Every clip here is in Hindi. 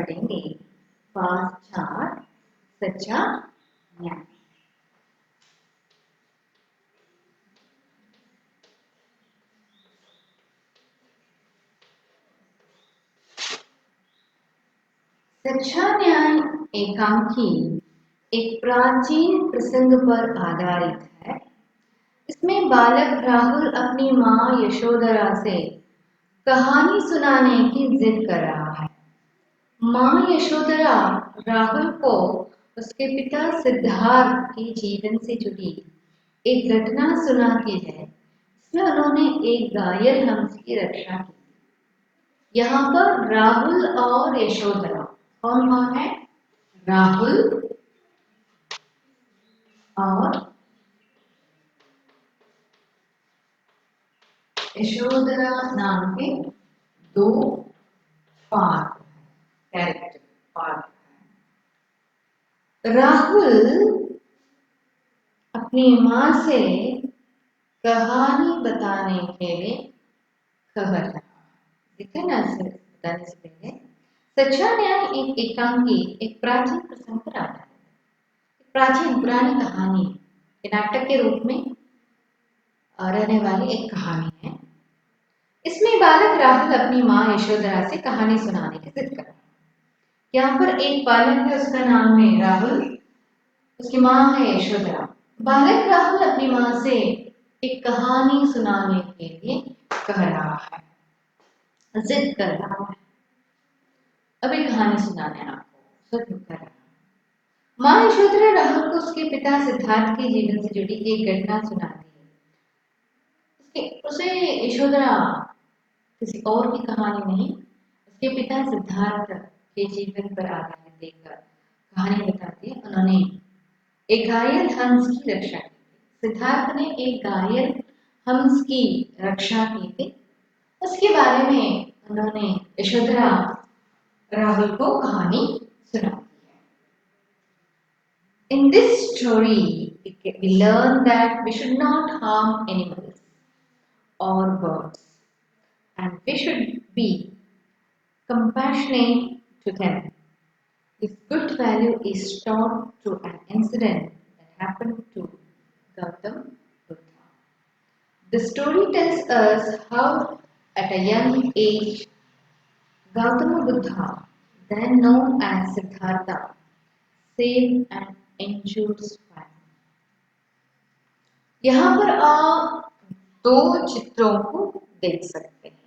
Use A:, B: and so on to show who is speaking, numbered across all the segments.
A: पढ़ेंगे पाठ 4 सच्चा न्याय। सच्चा न्याय एकांकी एक प्राचीन प्रसंग पर आधारित है। इसमें बालक राहुल अपनी माँ यशोधरा से कहानी सुनाने की जिद कर रहा है। माँ यशोधरा राहुल को उसके पिता सिद्धार्थ के जीवन से जुड़ी एक घटना सुनाती है। इसमें उन्होंने एक घायल हंस की रक्षा की। यहाँ पर राहुल और यशोधरा कौन कौन है? राहुल और यशोधरा नाम के दो कैरेक्टर पार्ट। राहुल अपनी माँ से कहानी बताने के लिए कह रहा है। देखिए ना, बताने से पहले सच्चा न्याय एक एकांकी एक प्राचीन प्रसंग पर आधारित है। प्राचीन पुरानी कहानी नाटक के रूप में रहने वाली एक कहानी है। इसमें बालक राहुल अपनी माँ यशोधरा से कहानी सुनाने की जिद कर रहा है। यहाँ पर एक बालक है, उसका नाम है राहुल, उसकी माँ है यशोधरा। बालक राहुल अपनी माँ से एक कहानी सुनाने के लिए कह रहा है, जिद कर रहा है। अभी कहानी सुनाने आपको जिद कर रहा है। माँ यशोधरा राहुल को उसके पिता सिद्धार्थ के जीवन से जुड़ी एक घटना सुनाती है। उसे यशोधरा किसी और की कहानी नहीं, उसके पिता सिद्धार्थ के जीवन पर आधारित देखकर कहानी बताती है। उन्होंने एक घायल हंस की रक्षा की थी। सिद्धार्थ ने एक घायल हंस की रक्षा की थी। उसके बारे में उन्होंने यशोधरा राहुल को कहानी सुनाती है। In this story, we learn that we should not harm animals or birds, and we should be compassionate to them. This good value is taught through an incident that happened to Gautam Buddha. The story tells us how, at a young age, Gautama Buddha, then known as Siddhartha, saved an injured swine. यहाँ पर आप दो चित्रों को देख सकते हैं,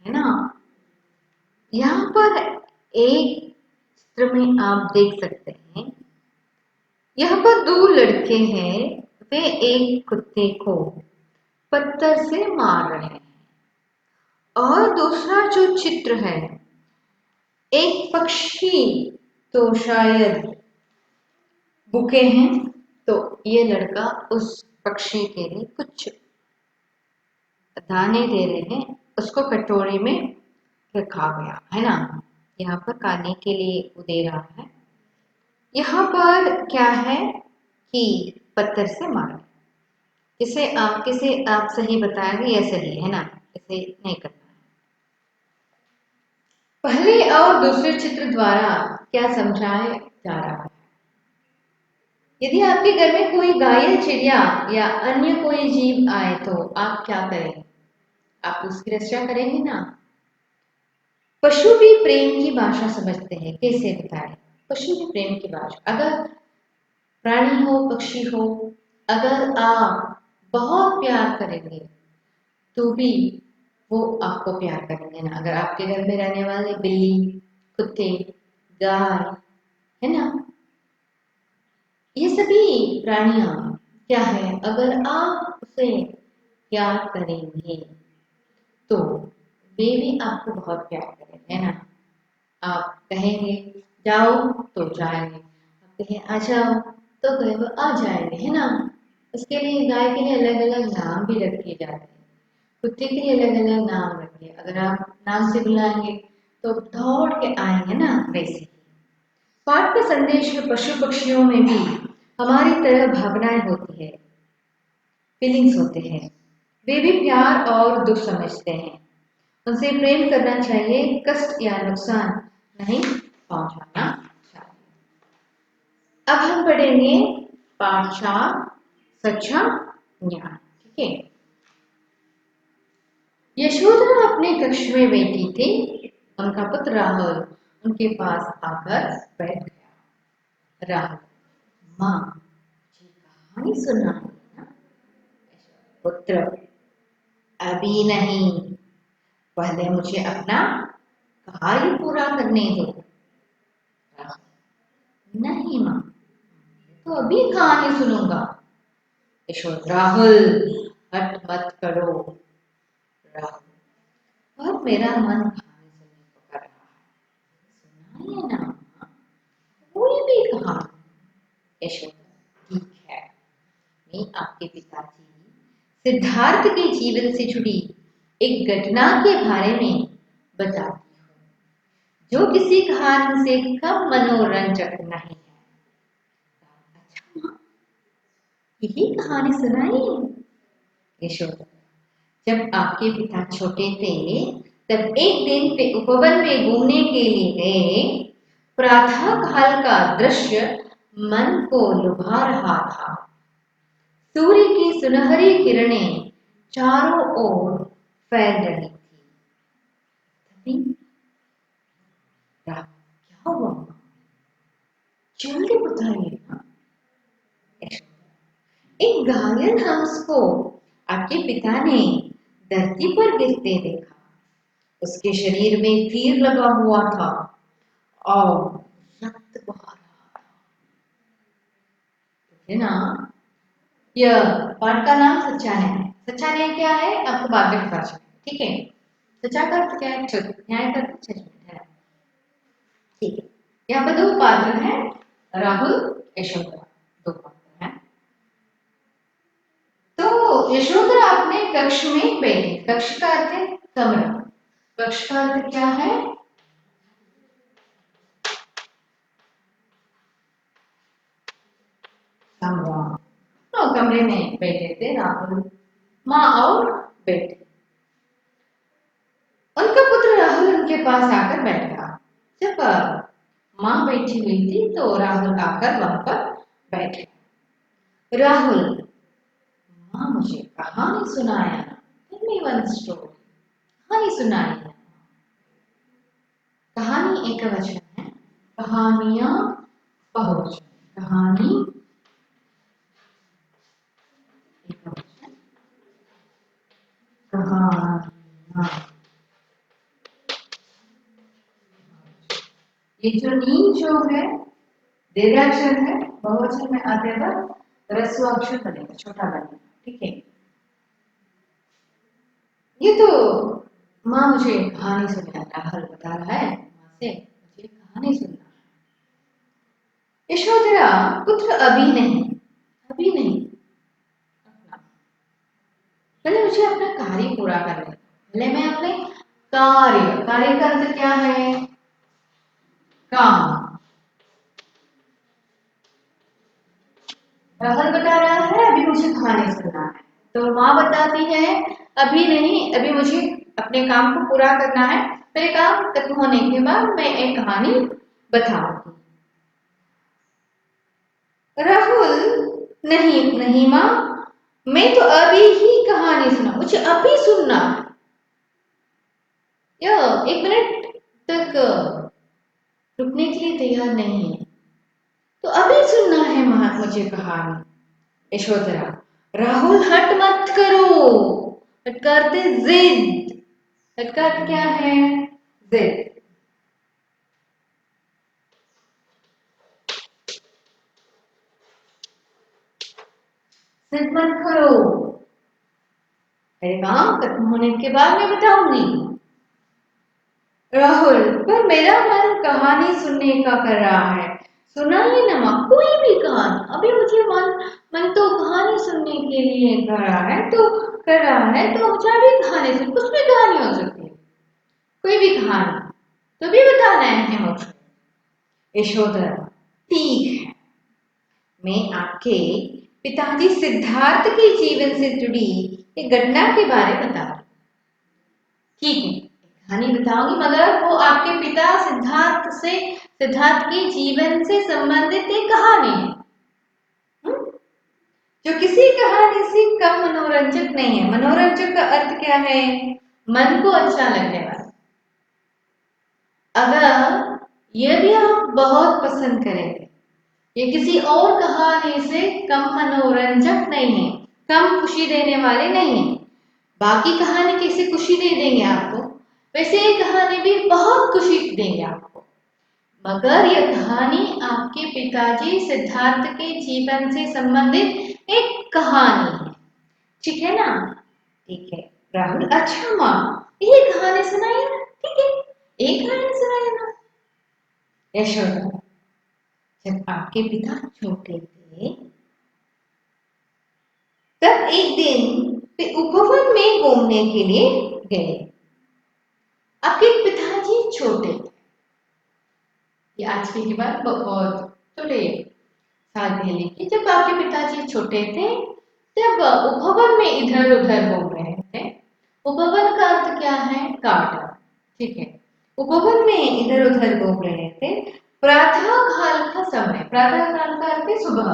A: है ना। यहाँ पर एक चित्र में आप देख सकते हैं, यहाँ पर दो लड़के हैं, वे एक कुत्ते को पत्थर से मार रहे हैं। और दूसरा जो चित्र है, एक पक्षी तो शायद भूखे हैं, तो ये लड़का उस पक्षी के लिए कुछ दाने दे रहे हैं, उसको कटोरी में रखा गया है ना। यहाँ पर खाने के लिए वो दे रहा है। यहाँ पर क्या है कि पत्थर से मार, इसे आप सही बताएंगे, ये सही है ना, इसे नहीं करना है। पहले और दूसरे चित्र द्वारा क्या समझाया जा रहा है? यदि आपके घर में कोई घायल चिड़िया या अन्य कोई जीव आए तो आप क्या करेंगे? आप उसकी रक्षा करेंगे ना। पशु भी प्रेम की भाषा समझते हैं, कैसे बताएं? पशु भी प्रेम की भाषा, अगर प्राणी हो पक्षी हो, अगर आप बहुत प्यार करेंगे तो भी वो आपको प्यार करेंगे ना। अगर आपके घर में रहने वाले बिल्ली, कुत्ते, गाय, है ना, ये सभी प्राणियां क्या है, अगर आप उसे प्यार करेंगे तो वे भी आपको बहुत प्यार करेंगे, है ना। आप कहेंगे जाओ तो जाएंगे, आप कहें आ जाओ तो कहे वो आ जाएंगे, है ना। उसके लिए गाय के लिए अलग अलग नाम भी रखे जाते हैं, कुत्ते के लिए अलग अलग नाम रखे। अगर आप नाम से बुलाएंगे तो दौड़ के आएंगे ना। वैसे पाठ का संदेश है, पशु पक्षियों में भी हमारी तरह भावनाएं होती है, फीलिंग्स होते हैं। वे भी प्यार और दुख समझते हैं, उनसे प्रेम करना चाहिए, कष्ट या नुकसान नहीं पहुंचाना चाहिए। अब हम पढ़ेंगे पाठ 4 सच्चा ज्ञान। ठीक है। यशोधरा अपने कक्ष में बैठी थी। उनका पुत्र राहुल उनके पास आकर बैठ गया। राहुल, माँ मुझे कहानी सुनाई ना। पुत्र, अभी नहीं, पहले मुझे अपना कार्य पूरा करने दो। राहुल, नहीं माँ, तो अभी कहानी सुनूंगा। यशोधरा, राहुल हट मत करो। राहुल, और मेरा मन कहानी सुनने को कर रहा है, सुनाइए ना माँ, कोई भी कहानी। यशोधरा, ठीक है, मैं आपके पिताजी सिद्धार्थ के जीवन से जुड़ी एक घटना के बारे में बताती हूँ, जो किसी कहानी से कम मनोरंजक नहीं है। अच्छा माँ, यही कहानी सुनाइए। यशोधरा, जब आपके पिता छोटे थे तब एक दिन वे उपवन में घूमने के लिए गए। प्रातः काल का दृश्य मन को लुभा रहा था। सूर्य की सुनहरी किरणें चारों ओर फैल रही थी। तभी क्या हुआ? जल्दी बताइए ना। एक घायल हंस को आपके पिता ने धरती पर गिरते देखा। उसके शरीर में तीर लगा हुआ था और रक्त बहा रहा था। है ना। यह पाठ का नाम सच्चा न्याय। सच्चा न्याय क्या है आपको बाद में पता चलेगा। ठीक है। सच्चा का अर्थ क्या है? न्याय का अर्थ जजमेंट है। ठीक है। यहाँ पे दो पात्र हैं, राहुल, यशोधरा, दो पात्र हैं। तो यशोधरा अपने कक्ष में बैठी। कक्ष का अर्थ है कमरा। कक्ष का अर्थ क्या है? कमरा। तो कमरे में बैठे थे राहुल, माँ और बेटे। उनका पुत्र राहुल उनके पास आकर बैठा। जब माँ बैठी हुई थी तो राहुल आकर वहां पर बैठे। राहुल, माँ मुझे कहानी सुनाया ना। Tell me one story. कहानी सुनाई ना। कहानी एक वचन है, कहानियां बहुवचन। कहानी एक वचन, कहानियां। ये जो नी जो है दीर्घाक्षर है, बहुवचन में आते वक्त ह्रस्व अक्षर बनेगा, छोटा बनेगा। ठीक है। ये तो माँ मुझे कहानी सुना, राहुल बता रहा है माँ से मुझे कहानी सुनना है। यशोधरा, पुत्र अभी नहीं, अभी नहीं, पहले मुझे अपना कार्य पूरा करने दो। पहले मैं अपने कार्य, कार्य का अर्थ क्या है? काम। राहुल बता रहा है अभी मुझे कहानी सुनना है, तो माँ बताती है अभी नहीं, अभी मुझे अपने काम को पूरा करना है। मेरे काम खत्म होने के बाद मैं एक कहानी बताऊंगी। राहुल, नहीं नहीं माँ, मैं तो अभी ही कहानी सुना, मुझे अभी सुनना है। यह 1 मिनट तक रुकने के लिए तैयार नहीं है, तो अभी सुनना है माँ मुझे कहानी। यशोधरा, राहुल हट मत करो। हट करते जिद। हट का अर्थ क्या है? जिद। जिद मत करो, मेरे काम खत्म होने के बाद मैं बताऊंगी। राहुल, पर मेरा मन कहानी सुनने का कर रहा है, सुनाइए ना माँ, कोई भी कहानी। अभी मुझे मन तो कहानी सुनने के लिए कर रहा है, तो मुझे अभी कहानी सुन, कुछ भी कहानी हो सकती है, कोई भी कहानी, तो भी बताना है मुझे। यशोधरा, ठीक है, मैं आपके पिताजी सिद्धार्थ के जीवन से जुड़ी एक घटना के बारे में बता रही। ठीक है। कहानी बताऊंगी, मगर वो आपके पिता सिद्धार्थ के जीवन से संबंधित एक कहानी है, जो किसी कहानी से कम मनोरंजक नहीं है। मनोरंजक का अर्थ क्या है? मन को अच्छा लगने वाला। अगर यदि आप बहुत पसंद करेंगे, ये किसी और कहानी से कम मनोरंजक नहीं है, कम खुशी देने वाले नहीं है। बाकी कहानी कैसे खुशी दे देंगे आपको, वैसे ये कहानी भी बहुत खुशी देंगे आपको। मगर यह कहानी आपके पिताजी सिद्धार्थ के जीवन से संबंधित एक कहानी है, ठीक है ना? ठीक है राहुल, अच्छा माँ, ये कहानी सुनाइए ना। ठीक है, एक कहानी सुनाइए ना। यशोदा, जब आपके पिता छोटे थे, तब एक दिन वे उपवन में घूमने के लिए गए। आपके पिताजी छोटे थे, ये आज की बात बहुत थोड़े साल पहले की, जब आपके पिताजी छोटे थे, तब उपवन में इधर उधर घूम रहे थे। उपवन का अर्थ क्या है? गार्डन, ठीक है। उपवन में इधर उधर घूम रहे थे। प्रातः काल का समय, प्रातः काल का अर्थ है सुबह।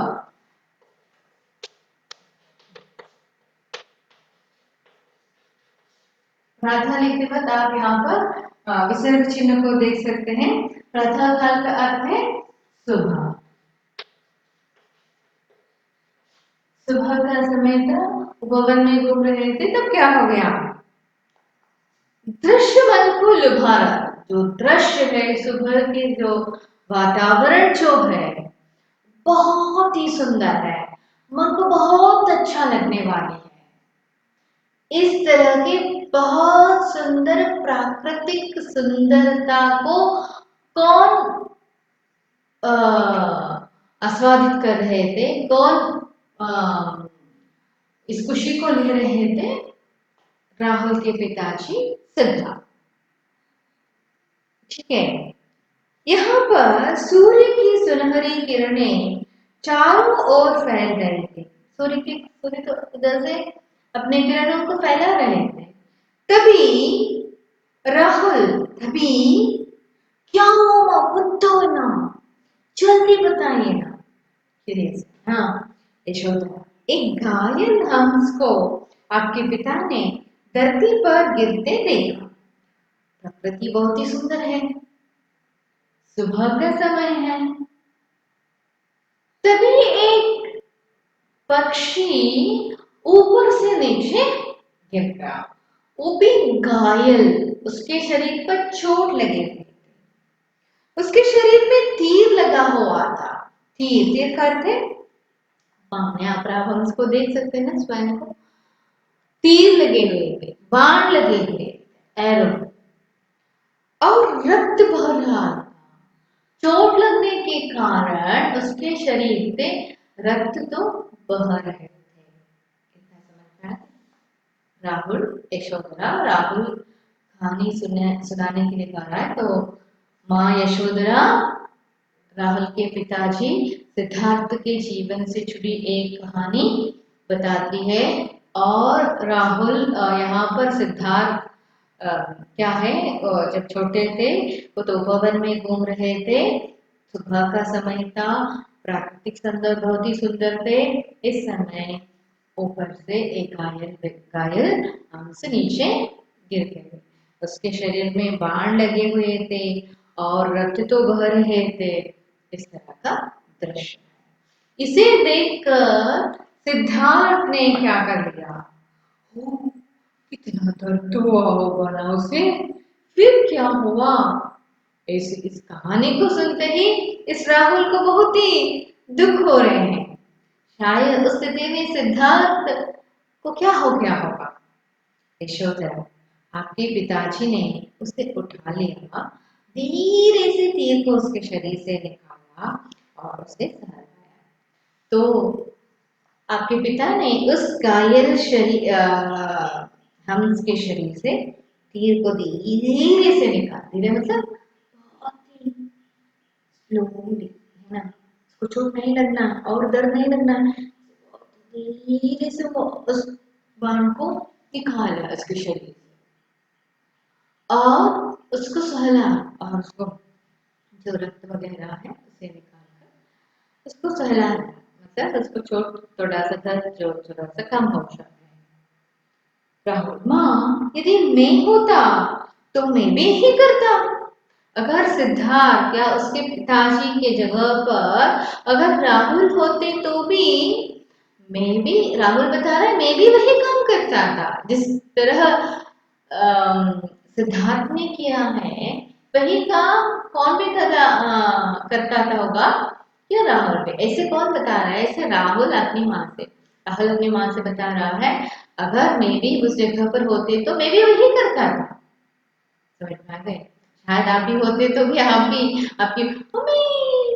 A: प्रातः लिखते वक्त आप यहाँ पर विसर्ग चिन्ह को देख सकते हैं। प्रातः काल का अर्थ है सुबह। सुबह का समय था, उपवन में घूम रहे थे, तब क्या हो गया? दृश्य मन को लुभा रहा। जो दृश्य है, सुबह के जो वातावरण जो है, बहुत ही सुंदर है, मन को बहुत अच्छा लगने वाली है। इस तरह के बहुत सुंदर प्राकृतिक सुंदरता को कौन आस्वादित कर रहे थे? कौन इस खुशी को ले रहे थे? राहुल के पिताजी सिद्धार्थ, ठीक है। यहाँ पर सूर्य की सुनहरी किरणें चारों ओर फैल रही थी। सूर्य तो इधर से अपने किरणों को फैला रहे थे। तभी राहुल, तभी क्या हुआ? बुद्धो ना, जल्दी बताइए ना। हाँ यशोदा, एक घायल हंस को आपके पिता ने धरती पर गिरते देखा। प्रकृति बहुत ही सुंदर है, सुबह का समय है। तभी एक पक्षी ऊपर से नीचे गिर गया। वो भी घायल, उसके शरीर पर चोट लगी थी। उसके शरीर में तीर लगा हुआ था। तीर, तीर करते यहाँ पर आप हम इसको देख सकते हैं ना, स्वयं को। तीर लगे हुए थे, बाण लगे हुए, एरो, और रक्त बह रहा था। चोट लगने के कारण उसके शरीर से रक्त तो बह रहे थे। कितना समझ में? राहुल, यशोधरा, राहुल कहानी सुनाने के लिए गा रहा है, तो माँ यशोधरा राहुल के पिताजी सिद्धार्थ के जीवन से जुड़ी एक कहानी बताती है। और राहुल यहाँ पर सिद्धार्थ क्या है, जब छोटे थे वो तो भवन में घूम रहे थे, सुबह का समय था, प्राकृतिक सौंदर्य बहुत ही सुंदर थे। इस समय ऊपर से एक घायल हंस नीचे गिर गए। उसके शरीर में बाण लगे हुए थे और रक्त तो बह रहे थे। इस तरह का दृश्य, इसे देखकर सिद्धार्थ ने क्या कर लिया? कितना दर्द हुआ होगा ना उसे। फिर क्या हुआ? इस कहानी को सुनते ही इस राहुल को बहुत ही दुख हो रहे हैं। शायद उस स्थिति में सिद्धार्थ को क्या हो गया होगा? यशोधरा, आपके पिताजी ने उसे उठा लिया, धीरे से तीर को उसके शरीर से निकाला और उसे सहलाया। तो आपके पिता ने उस घायल शरीर हंस के शरीर से तीर को धीरे से निकाल, धीरे मतलब बहुत ही स्लोली, है ना, उसको चोट नहीं लगना और दर्द नहीं लगना, धीरे से वो उस बाण को निकाला उसके शरीर से। और उसको सहला और उसको जो रक्त वगैरह है उसे निकाल कर उसको सहलाना, मतलब उसको चोट थोड़ा सा दर्द जो थोड़ा सा कम हो जाए। राहुल माँ, यदि मैं होता तो मैं भी यही करता। अगर सिद्धार्थ या उसके पिताजी के जगह पर अगर राहुल होते तो भी मैं भी, राहुल बता रहा है, मैं भी वही काम करता था जिस तरह सिद्धार्थ ने किया है। वही काम कौन भी करता था होगा, या राहुल भी। ऐसे कौन बता रहा है? ऐसे राहुल अपनी माँ से, राहुल अपनी माँ से बता रहा है अगर मैं भी उस जगह पर होते तो मैं भी वही करता था। समझ में आ गए? शायद आप भी होते तो भी आप भी आपकी मम्मी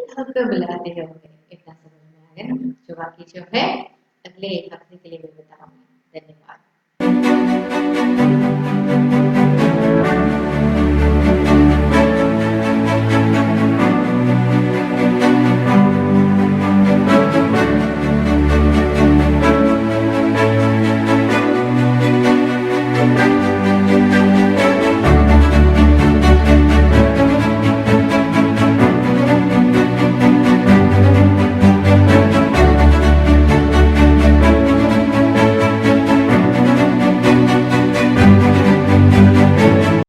A: कहकर बुलाते होंगे। इतना समझ में आ गया ना? जो बाकी जो है अगले हफ्ते के लिए मैं बताऊंगी। धन्यवाद।